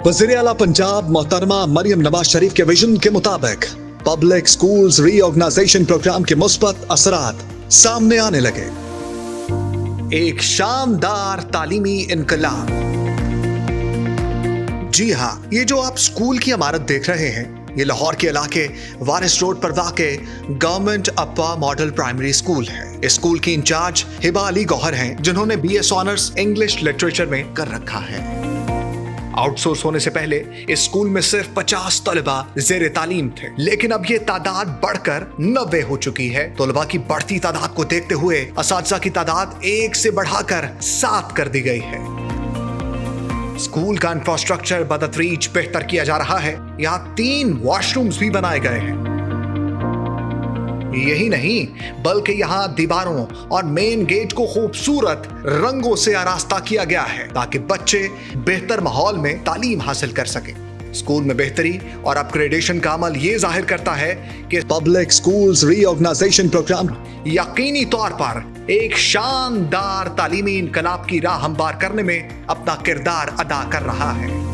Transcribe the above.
वज़ीर आला पंजाब मोहतरमा मरियम नवाज शरीफ के विजन के मुताबिक पब्लिक स्कूल्स रीऑर्गेनाइजेशन प्रोग्राम के मुस्बत असरात सामने आने लगे। एक शानदार तालीमी इनकलाब। जी हाँ, ये जो आप स्कूल की इमारत देख रहे हैं, ये लाहौर के इलाके वारिस रोड पर वाक़े गवर्नमेंट अप्पा मॉडल प्राइमरी स्कूल है। इस स्कूल की इंचार्ज हिबा अली गौहर हैं, जिन्होंने BS ऑनर्स इंग्लिश लिटरेचर में कर रखा है। आउटसोर्स होने से पहले इस स्कूल में सिर्फ 50 तलबा ज़ेरे तालीम थे, लेकिन अब ये तादाद बढ़कर 90 हो चुकी है। तलबा की बढ़ती तादाद को देखते हुए असातिज़ा की तादाद 1 से बढ़ाकर 7 कर दी गई है। स्कूल का इंफ्रास्ट्रक्चर बदतरीज बेहतर किया जा रहा है। यहाँ 3 वॉशरूम्स भी बनाए गए हैं। यही नहीं, बल्कि यहाँ दीवारों और मेन गेट को खूबसूरत रंगों से आरास्ता किया गया है ताकि बच्चे बेहतर माहौल में तालीम हासिल कर सकें। स्कूल में बेहतरी और अपग्रेडेशन का अमल ये जाहिर करता है कि पब्लिक स्कूल्स रीऑर्गेनाइजेशन प्रोग्राम यकीनी तौर पर एक शानदार तालीमी इनकलाब की राह हमवार करने में अपना किरदार अदा कर रहा है।